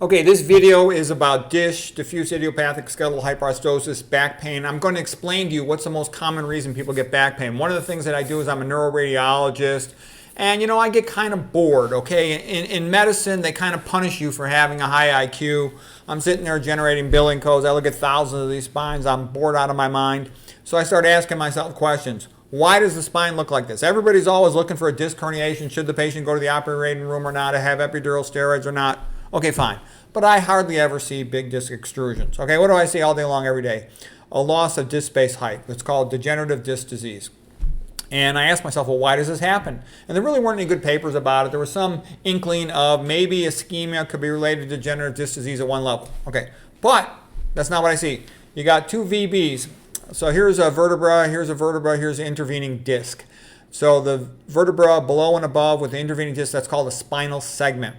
Okay, this video is about DISH, diffuse idiopathic skeletal hyperostosis, back pain. I'm going to explain to you what's the most common reason people get back pain. One of the things that I do is I'm a neuroradiologist, and I get kind of bored, okay? In medicine, they kind of punish you for having a high IQ. I'm sitting there generating billing codes. I look at thousands of these spines. I'm bored out of my mind. So I start asking myself questions. Why does the spine look like this? Everybody's always looking for a disc herniation. Should the patient go to the operating room or not, to have epidural steroids or not? Okay, fine. But I hardly ever see big disc extrusions. Okay, what do I see all day long every day? A loss of disc space height. It's called degenerative disc disease. And I asked myself, well, why does this happen? And there really weren't any good papers about it. There was some inkling of maybe ischemia could be related to degenerative disc disease at one level. Okay, but that's not what I see. You got two VBs. So here's a vertebra, here's the intervening disc. So the vertebra below and above with the intervening disc, that's called a spinal segment.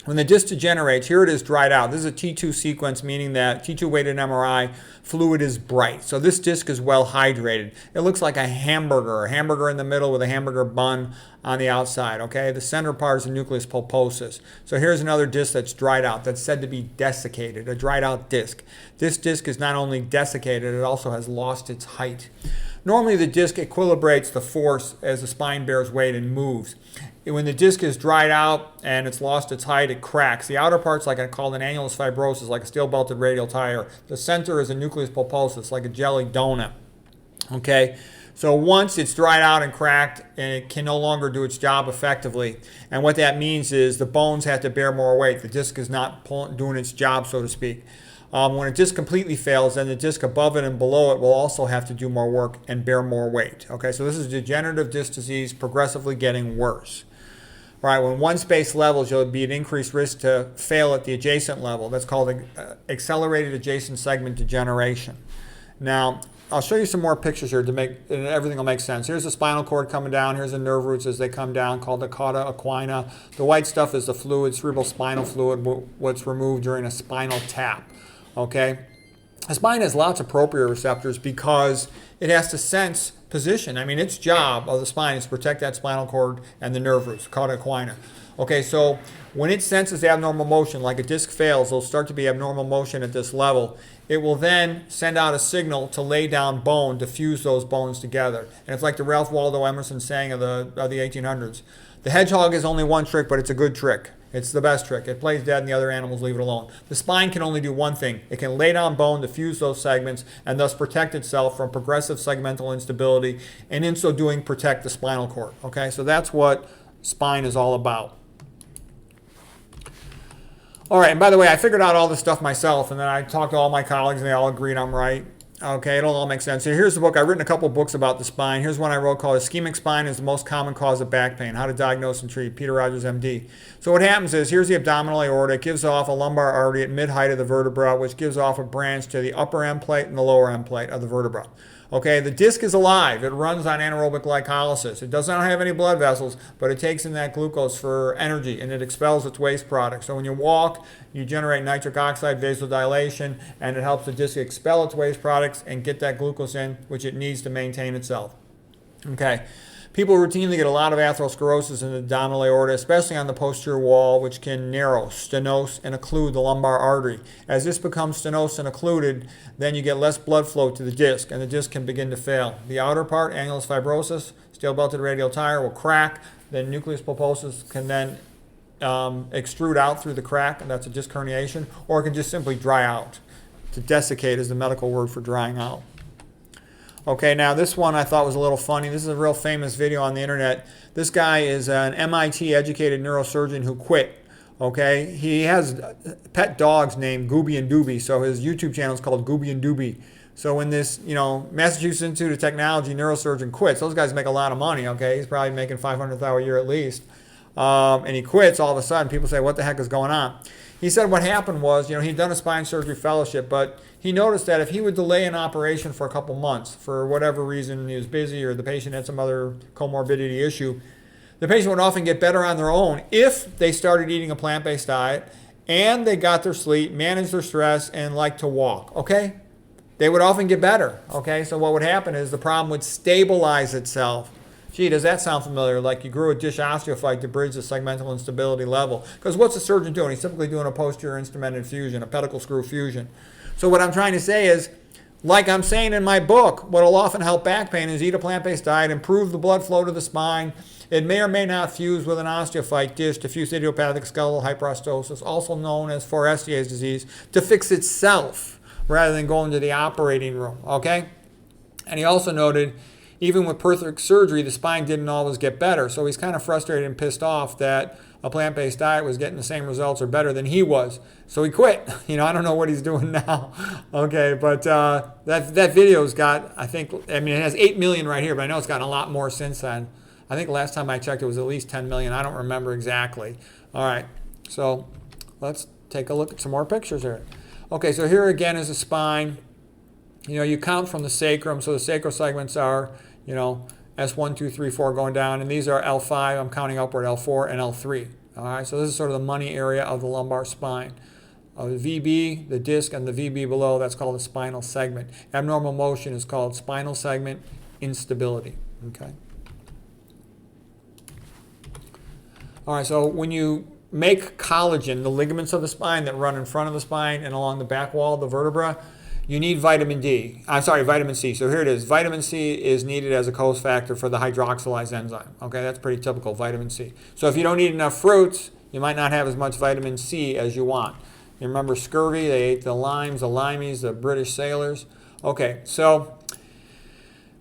When the disc degenerates, here it is dried out. This is a T2 sequence, meaning that T2 weighted MRI fluid is bright. So this disc is well hydrated. It looks like a hamburger in the middle with a hamburger bun on the outside, okay? The center part is the nucleus pulposus. So here's another disc that's dried out, that's said to be desiccated, a dried out disc. This disc is not only desiccated, it also has lost its height. Normally the disc equilibrates the force as the spine bears weight and moves. When the disc is dried out and it's lost its height, it cracks. The outer part's called an annulus fibrosus, like a steel-belted radial tire. The center is a nucleus pulposus, like a jelly donut. Okay? So once it's dried out and cracked, and it can no longer do its job effectively. And what that means is the bones have to bear more weight. The disc is not doing its job, so to speak. When a disc completely fails, then the disc above it and below it will also have to do more work and bear more weight. Okay, so this is degenerative disc disease progressively getting worse. All right, when one space levels, you'll be at increased risk to fail at the adjacent level. That's called accelerated adjacent segment degeneration. Now, I'll show you some more pictures here to make everything will make sense. Here's the spinal cord coming down. Here's the nerve roots as they come down, called the cauda equina. The white stuff is the fluid, cerebral spinal fluid, what's removed during a spinal tap. Okay, the spine has lots of proprioceptors because it has to sense position. I mean, its job of the spine is to protect that spinal cord and the nerve roots, cauda equina. Okay, so when it senses abnormal motion, like a disc fails, there'll start to be abnormal motion at this level. It will then send out a signal to lay down bone to fuse those bones together. And it's like the Ralph Waldo Emerson saying of the 1800s. The hedgehog is only one trick, but it's a good trick. It's the best trick. It plays dead and the other animals leave it alone. The spine can only do one thing. It can lay down bone to fuse those segments and thus protect itself from progressive segmental instability, and in so doing protect the spinal cord. Okay, so that's what spine is all about. All right, and by the way, I figured out all this stuff myself, and then I talked to all my colleagues and they all agreed I'm right. Okay, it'll all make sense. So here's the book. I've written a couple books about the spine. Here's one I wrote called Ischemic Spine is the Most Common Cause of Back Pain, How to Diagnose and Treat, Peter Rogers, MD. So what happens is, here's the abdominal aorta. It gives off a lumbar artery at mid-height of the vertebra, which gives off a branch to the upper end plate and the lower end plate of the vertebra. Okay, the disc is alive. It runs on anaerobic glycolysis. It does not have any blood vessels, but it takes in that glucose for energy, and it expels its waste products. So when you walk, you generate nitric oxide vasodilation, and it helps the disc expel its waste products and get that glucose in, which it needs to maintain itself. Okay. People routinely get a lot of atherosclerosis in the abdominal aorta, especially on the posterior wall, which can narrow, stenose, and occlude the lumbar artery. As this becomes stenosed and occluded, then you get less blood flow to the disc, and the disc can begin to fail. The outer part, annulus fibrosus, steel-belted radial tire, will crack. The nucleus pulposus can then extrude out through the crack, and that's a disc herniation, or it can just simply dry out. To desiccate is the medical word for drying out. Okay, now this one I thought was a little funny. This is a real famous video on the internet. This guy is an MIT-educated neurosurgeon who quit. Okay, he has pet dogs named Gooby and Dooby, so his YouTube channel is called Gooby and Dooby. So when this, Massachusetts Institute of Technology neurosurgeon quits, those guys make a lot of money. Okay, he's probably making $500,000 a year at least, and he quits. All of a sudden, people say, "What the heck is going on?" He said what happened was, he'd done a spine surgery fellowship, but he noticed that if he would delay an operation for a couple months, for whatever reason, he was busy or the patient had some other comorbidity issue, the patient would often get better on their own if they started eating a plant-based diet and they got their sleep, managed their stress, and liked to walk, okay? They would often get better, okay? So what would happen is the problem would stabilize itself Gee, does that sound familiar? Like you grew a dish osteophyte to bridge the segmental instability level. Because what's the surgeon doing? He's typically doing a posterior instrumented fusion, a pedicle screw fusion. So what I'm trying to say is, like I'm saying in my book, what will often help back pain is eat a plant-based diet, improve the blood flow to the spine. It may or may not fuse with an osteophyte dish, diffuse idiopathic skeletal hyperostosis, also known as Forestier's disease, to fix itself rather than going to the operating room, okay? And he also noted, even with perfect surgery, the spine didn't always get better. So he's kind of frustrated and pissed off that a plant-based diet was getting the same results or better than he was. So he quit. You know, I don't know what he's doing now. Okay, but that video's got, it has 8 million right here, but I know it's gotten a lot more since then. I think last time I checked it was at least 10 million. I don't remember exactly. All right, so let's take a look at some more pictures here. Okay, so here again is the spine. You know, you count from the sacrum, so the sacral segments are, you know, S1, 2, 3, 4 going down, and these are L5, I'm counting upward, L4, and L3. All right, so this is sort of the money area of the lumbar spine. The VB, the disc, and the VB below, that's called the spinal segment. Abnormal motion is called spinal segment instability, okay? All right, so when you make collagen, the ligaments of the spine that run in front of the spine and along the back wall of the vertebra, you need vitamin C. So here it is. Vitamin C is needed as a cofactor for the hydroxylase enzyme. Okay, that's pretty typical, vitamin C. So if you don't eat enough fruits, you might not have as much vitamin C as you want. You remember scurvy? They ate the limes, the limeys, the British sailors. Okay, so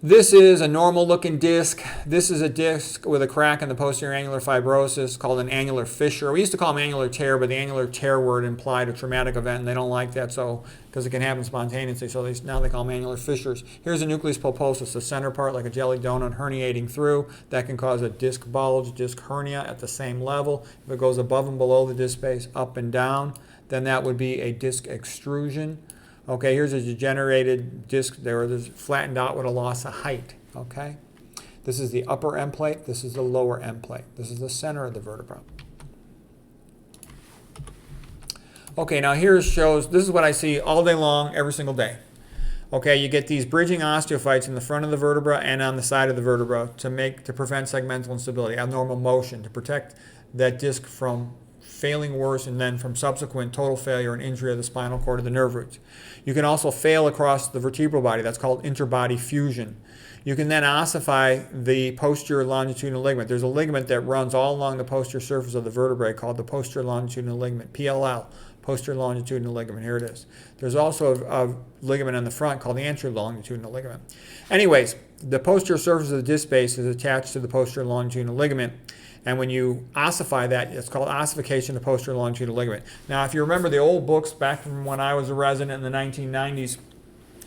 this is a normal looking disc. This is a disc with a crack in the posterior annular fibrosis called an annular fissure. We used to call them annular tear, but the annular tear word implied a traumatic event, and they don't like that, so because it can happen spontaneously, so now they call them annular fissures. Here's a nucleus pulposus, the center part like a jelly donut herniating through. That can cause a disc bulge, disc hernia at the same level. If it goes above and below the disc space, up and down, then that would be a disc extrusion. Okay, here's a degenerated disc there. There's flattened out with a loss of height. Okay, this is the upper end plate. This is the lower end plate. This is the center of the vertebra. Okay, now here shows, this is what I see all day long, every single day. Okay, you get these bridging osteophytes in the front of the vertebra and on the side of the vertebra to prevent segmental instability, abnormal motion, to protect that disc from failing worse and then from subsequent total failure and injury of the spinal cord or the nerve roots. You can also fail across the vertebral body. That's called interbody fusion. You can then ossify the posterior longitudinal ligament. There's a ligament that runs all along the posterior surface of the vertebrae called the posterior longitudinal ligament, PLL, posterior longitudinal ligament. Here it is. There's also a ligament on the front called the anterior longitudinal ligament. Anyways, the posterior surface of the disc space is attached to the posterior longitudinal ligament. And when you ossify that, it's called ossification of the posterior longitudinal ligament. Now, if you remember the old books back from when I was a resident in the 1990s,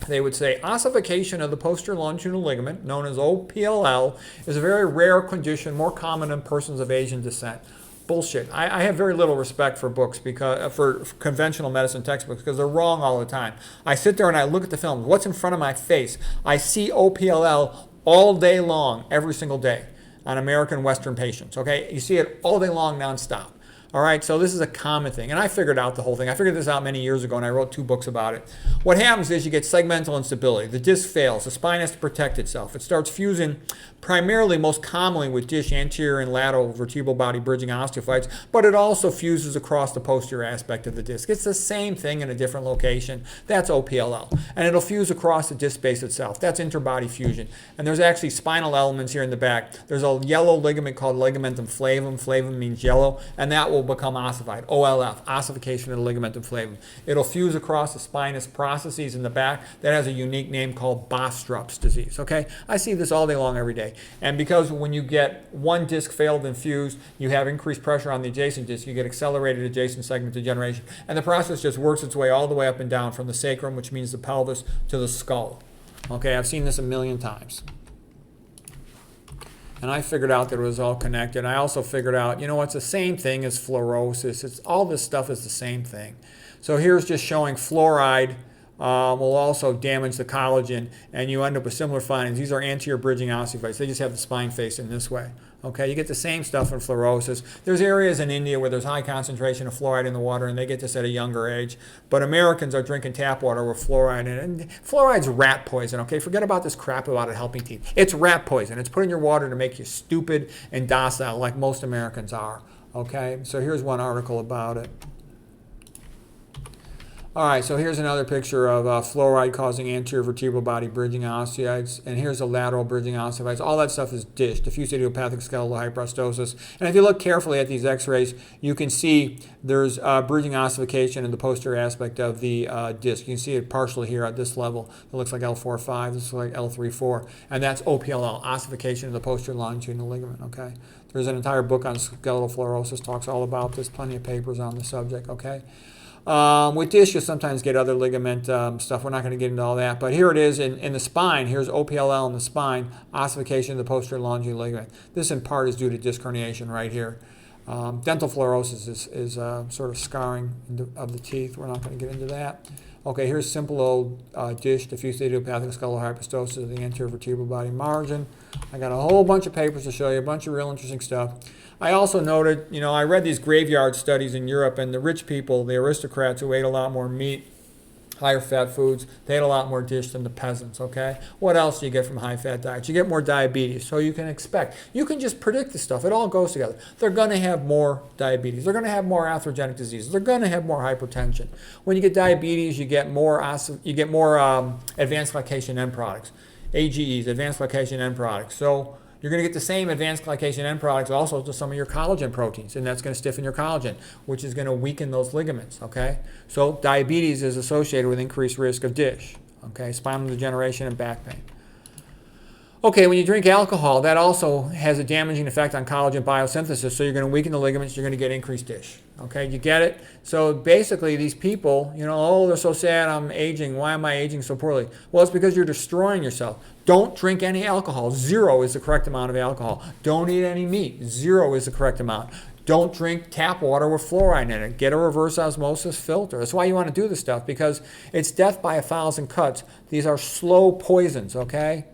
they would say ossification of the posterior longitudinal ligament, known as OPLL, is a very rare condition, more common in persons of Asian descent. Bullshit. I have very little respect for books, for conventional medicine textbooks, because they're wrong all the time. I sit there and I look at the films. What's in front of my face? I see OPLL all day long, every single day, on American Western patients, okay? You see it all day long, nonstop. All right, so this is a common thing. And I figured out the whole thing. I figured this out many years ago, and I wrote 2 books about it. What happens is you get segmental instability. The disc fails. The spine has to protect itself. It starts fusing primarily, most commonly, with dish anterior and lateral vertebral body bridging osteophytes, but it also fuses across the posterior aspect of the disc. It's the same thing in a different location. That's OPLL. And it'll fuse across the disc space itself. That's interbody fusion. And there's actually spinal elements here in the back. There's a yellow ligament called ligamentum flavum. Flavum means yellow, and that will become ossified. OLF, ossification of the ligamentum flavum. It'll fuse across the spinous processes in the back. That has a unique name called Bostrup's disease. Okay, I see this all day long, every day. And because when you get one disc failed and fused, you have increased pressure on the adjacent disc. You get accelerated adjacent segment degeneration, and the process just works its way all the way up and down from the sacrum, which means the pelvis, to the skull. Okay, I've seen this a million times. And I figured out that it was all connected. I also figured out, you know, it's the same thing as fluorosis. All this stuff is the same thing. So here's just showing fluoride will also damage the collagen, and you end up with similar findings. These are anterior bridging osteophytes. They just have the spine facing this way. Okay, you get the same stuff in fluorosis. There's areas in India where there's high concentration of fluoride in the water, and they get this at a younger age. But Americans are drinking tap water with fluoride in it. And fluoride's rat poison, okay? Forget about this crap about it helping teeth. It's rat poison. It's put in your water to make you stupid and docile like most Americans are, okay? So here's one article about it. All right, so here's another picture of fluoride causing anterior vertebral body bridging osteoids, and here's the lateral bridging osteoids. All that stuff is DISH, diffuse idiopathic skeletal hyperostosis. And if you look carefully at these x-rays, you can see there's bridging ossification in the posterior aspect of the disc. You can see it partially here at this level. It looks like L4-5, this looks like L3-4, and that's OPLL, ossification of the posterior longitudinal ligament, okay? There's an entire book on skeletal fluorosis, talks all about this, plenty of papers on the subject, okay? With DISH, you'll sometimes get other ligament stuff. We're not going to get into all that. But here it is in the spine. Here's OPLL in the spine, ossification of the posterior longitudinal ligament. This in part is due to disc herniation right here. Dental fluorosis is sort of scarring of the teeth. We're not going to get into that. Okay, here's simple old DISH, diffuse idiopathic skeletal hyperostosis of the anterior vertebral body margin. I got a whole bunch of papers to show you, a bunch of real interesting stuff. I also noted, I read these graveyard studies in Europe, and the rich people, the aristocrats who ate a lot more meat, higher fat foods, they had a lot more DISH than the peasants, okay? What else do you get from high fat diets? You get more diabetes, so you can expect. You can just predict this stuff. It all goes together. They're going to have more diabetes. They're going to have more atherogenic diseases. They're going to have more hypertension. When you get diabetes, you get more advanced glycation end products, AGEs, advanced glycation end products. So you're going to get the same advanced glycation end products also to some of your collagen proteins, and that's going to stiffen your collagen, which is going to weaken those ligaments, okay? So diabetes is associated with increased risk of DISH, okay? Spinal degeneration and back pain. Okay, when you drink alcohol, that also has a damaging effect on collagen biosynthesis, so you're going to weaken the ligaments, you're going to get increased DISH. Okay, you get it? So basically these people, oh, they're so sad, I'm aging. Why am I aging so poorly? Well, it's because you're destroying yourself. Don't drink any alcohol. 0 is the correct amount of alcohol. Don't eat any meat. 0 is the correct amount. Don't drink tap water with fluoride in it. Get a reverse osmosis filter. That's why you want to do this stuff, because it's death by 1,000 cuts. These are slow poisons, okay?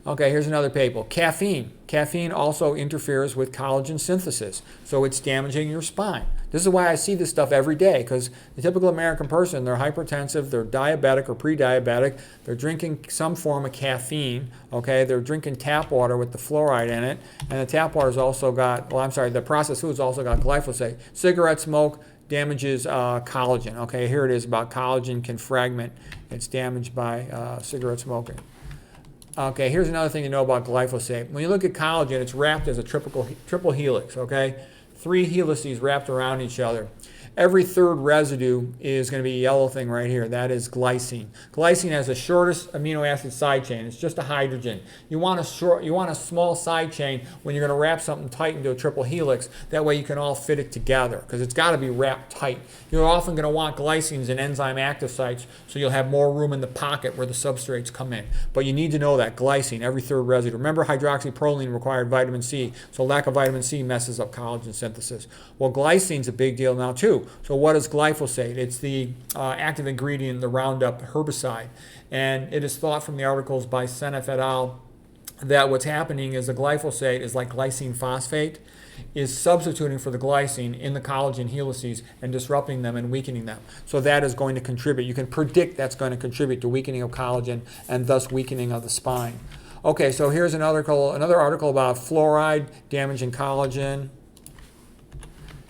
Okay, here's another paper. Caffeine. Caffeine also interferes with collagen synthesis, so it's damaging your spine. This is why I see this stuff every day, because the typical American person, they're hypertensive, they're diabetic or pre-diabetic, they're drinking some form of caffeine, okay? They're drinking tap water with the fluoride in it, and the tap water's also got, the processed food's also got glyphosate. Cigarette smoke damages collagen, okay? Here it is about collagen can fragment. It's damaged by cigarette smoking. Okay, here's another thing to know about glyphosate. When you look at collagen, it's wrapped as a triple helix, okay? 3 helices wrapped around each other. Every third residue is going to be a yellow thing right here. That is glycine. Glycine has the shortest amino acid side chain. It's just a hydrogen. You want a small side chain when you're going to wrap something tight into a triple helix. That way you can all fit it together, because it's got to be wrapped tight. You're often going to want glycines in enzyme active sites, so you'll have more room in the pocket where the substrates come in. But you need to know that glycine, every third residue. Remember, hydroxyproline required vitamin C, so lack of vitamin C messes up collagen synthesis. Well, glycine's a big deal now too. So what is glyphosate? It's the active ingredient in the Roundup herbicide. And it is thought from the articles by Senef et al. That what's happening is the glyphosate is like glycine phosphate, is substituting for the glycine in the collagen helices and disrupting them and weakening them. So that is going to contribute. You can predict that's going to contribute to weakening of collagen and thus weakening of the spine. Okay, so here's another article about fluoride damaging collagen.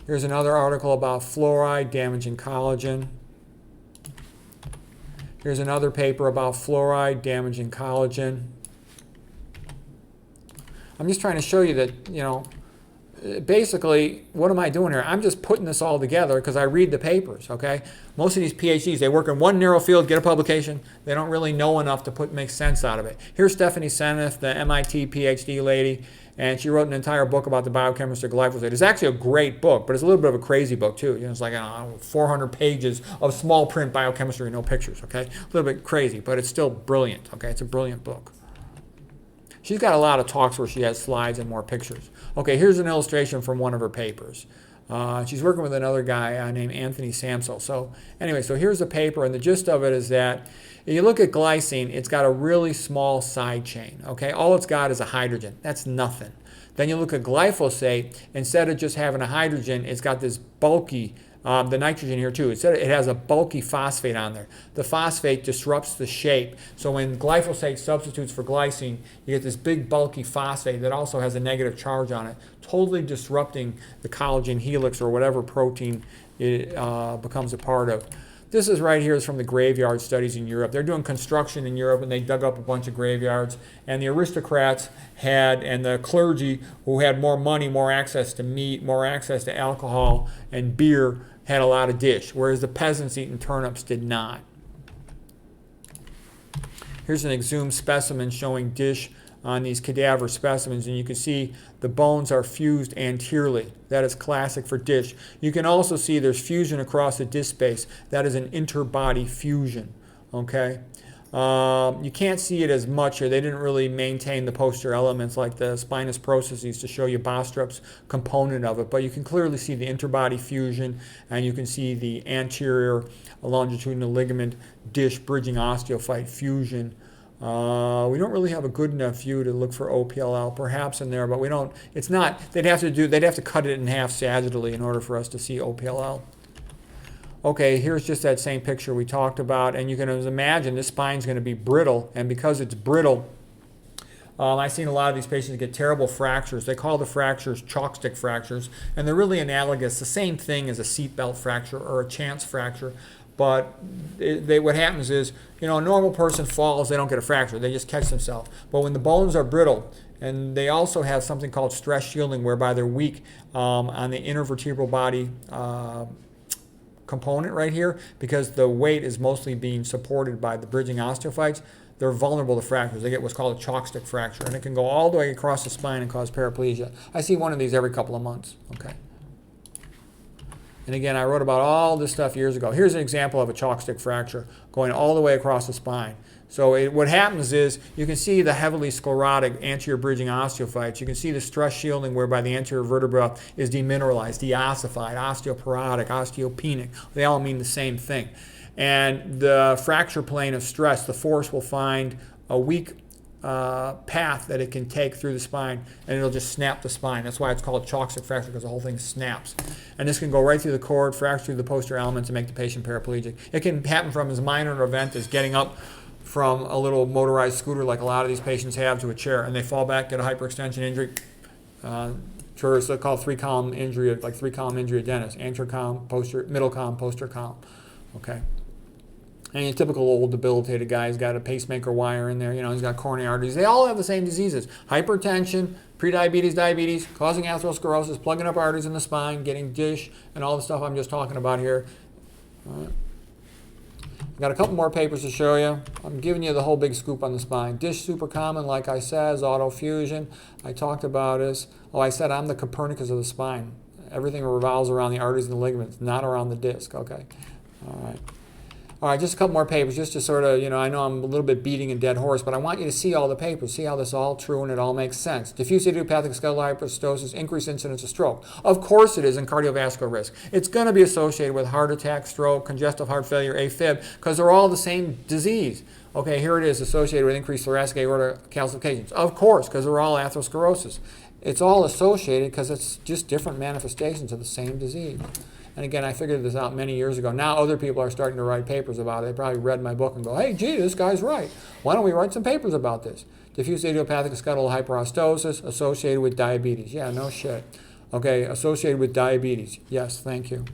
Here's another article about fluoride damaging collagen. Here's another paper about fluoride damaging collagen. I'm just trying to show you that, basically, what am I doing here? I'm just putting this all together because I read the papers, okay? Most of these PhDs, they work in one narrow field, get a publication. They don't really know enough to make sense out of it. Here's Stephanie Seneff, the MIT PhD lady, and she wrote an entire book about the biochemistry of glyphosate. It's actually a great book, but it's a little bit of a crazy book too. It's like 400 pages of small print biochemistry, no pictures, okay? A little bit crazy, but it's still brilliant, okay? It's a brilliant book. She's got a lot of talks where she has slides and more pictures. Okay, here's an illustration from one of her papers. She's working with another guy named Anthony Samsel. So anyway, so here's the paper, and the gist of it is that if you look at glycine, it's got a really small side chain. Okay, all it's got is a hydrogen. That's nothing. Then you look at glyphosate, instead of just having a hydrogen, it's got this bulky, the nitrogen here too, it has a bulky phosphate on there. The phosphate disrupts the shape. So when glyphosate substitutes for glycine, you get this big bulky phosphate that also has a negative charge on it, totally disrupting the collagen helix or whatever protein it becomes a part of. This is right here is from the graveyard studies in Europe. They're doing construction in Europe, and they dug up a bunch of graveyards. And the aristocrats had, and the clergy who had more money, more access to meat, more access to alcohol and beer, had a lot of dish, whereas the peasants eating turnips did not. Here's an exhumed specimen showing dish on these cadaver specimens, and you can see the bones are fused anteriorly. That is classic for dish. You can also see there's fusion across the disc space. That is an interbody fusion. Okay, you can't see it as much here. They didn't really maintain the posterior elements like the spinous processes to show you Bostrup's component of it, but you can clearly see the interbody fusion, and you can see the anterior longitudinal ligament dish bridging osteophyte fusion. We don't really have a good enough view to look for OPLL, perhaps in there, but we don't. It's not. They'd have to cut it in half sagittally in order for us to see OPLL. Okay, here's just that same picture we talked about, and you can imagine this spine's going to be brittle, and because it's brittle, I've seen a lot of these patients get terrible fractures. They call the fractures chalk stick fractures, and they're really analogous, the same thing as a seatbelt fracture or a chance fracture. But what happens is, a normal person falls, they don't get a fracture, they just catch themselves. But when the bones are brittle, and they also have something called stress shielding, whereby they're weak on the intervertebral body component right here, because the weight is mostly being supported by the bridging osteophytes, they're vulnerable to fractures. They get what's called a chalk stick fracture, and it can go all the way across the spine and cause paraplegia. I see one of these every couple of months. Okay. And again, I wrote about all this stuff years ago. Here's an example of a chalk stick fracture going all the way across the spine. So what happens is you can see the heavily sclerotic anterior bridging osteophytes. You can see the stress shielding whereby the anterior vertebra is demineralized, deossified, osteoporotic, osteopenic. They all mean the same thing. And the fracture plane of stress, the force will find a weak path that it can take through the spine, and it'll just snap the spine. That's why it's called chalk stick fracture, because the whole thing snaps. And this can go right through the cord, fracture through the posterior elements, and make the patient paraplegic. It can happen from as minor an event as getting up from a little motorized scooter like a lot of these patients have to a chair, and they fall back, get a hyperextension injury. It's called three-column injury, like three-column injury of Dennis. Anterior column, posterior, middle column, posterior column. Okay. And your typical old debilitated guy, he's got a pacemaker wire in there, he's got coronary arteries. They all have the same diseases. Hypertension, prediabetes, diabetes, causing atherosclerosis, plugging up arteries in the spine, getting dish, and all the stuff I'm just talking about here. All right. I've got a couple more papers to show you. I'm giving you the whole big scoop on the spine. Dish super common, like I said, autofusion. I talked about this. I said I'm the Copernicus of the spine. Everything revolves around the arteries and the ligaments, not around the disc. Okay. All right. All right, just a couple more papers, just to sort of, I know I'm a little bit beating a dead horse, but I want you to see all the papers, see how this is all true and it all makes sense. Diffuse idiopathic skeletal hyperostosis, increased incidence of stroke. Of course it is in cardiovascular risk. It's going to be associated with heart attack, stroke, congestive heart failure, AFib, because they're all the same disease. Okay, here it is, associated with increased thoracic aorta calcifications. Of course, because they're all atherosclerosis. It's all associated because it's just different manifestations of the same disease. And again, I figured this out many years ago. Now other people are starting to write papers about it. They probably read my book and go, hey, gee, this guy's right. Why don't we write some papers about this? Diffuse idiopathic skeletal hyperostosis associated with diabetes. Yeah, no shit. Okay, associated with diabetes. Yes, thank you.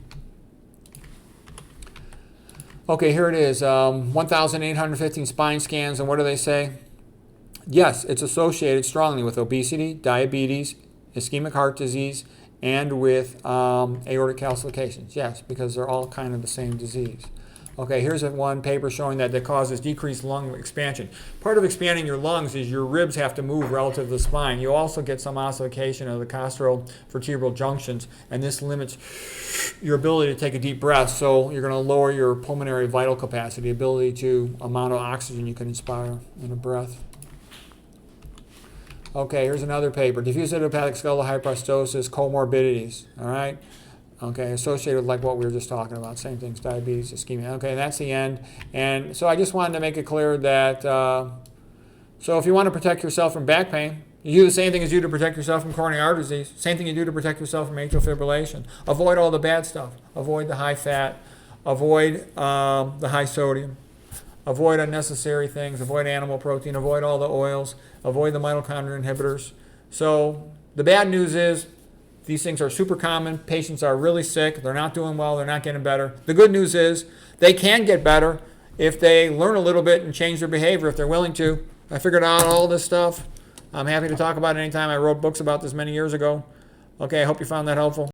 Okay, here it is. 1,815 spine scans, and what do they say? Yes, it's associated strongly with obesity, diabetes, ischemic heart disease, and with aortic calcifications. Yes, because they're all kind of the same disease. Okay, here's one paper showing that causes decreased lung expansion. Part of expanding your lungs is your ribs have to move relative to the spine. You also get some ossification of the costrovertebral junctions, and this limits your ability to take a deep breath, so you're going to lower your pulmonary vital capacity, the ability to amount of oxygen you can inspire in a breath. Okay, here's another paper. Diffuse idiopathic skeletal hyperostosis, comorbidities. All right. Okay, associated with like what we were just talking about, same things, diabetes, ischemia. Okay, that's the end. And so I just wanted to make it clear that, so if you want to protect yourself from back pain, you do the same thing as you do to protect yourself from coronary artery disease, same thing you do to protect yourself from atrial fibrillation. Avoid all the bad stuff. Avoid the high fat. Avoid the high sodium. Avoid unnecessary things. Avoid animal protein. Avoid all the oils. Avoid the mitochondrial inhibitors. So the bad news is these things are super common. Patients are really sick. They're not doing well. They're not getting better. The good news is they can get better if they learn a little bit and change their behavior, if they're willing to. I figured out all this stuff. I'm happy to talk about it anytime. I wrote books about this many years ago. Okay, I hope you found that helpful.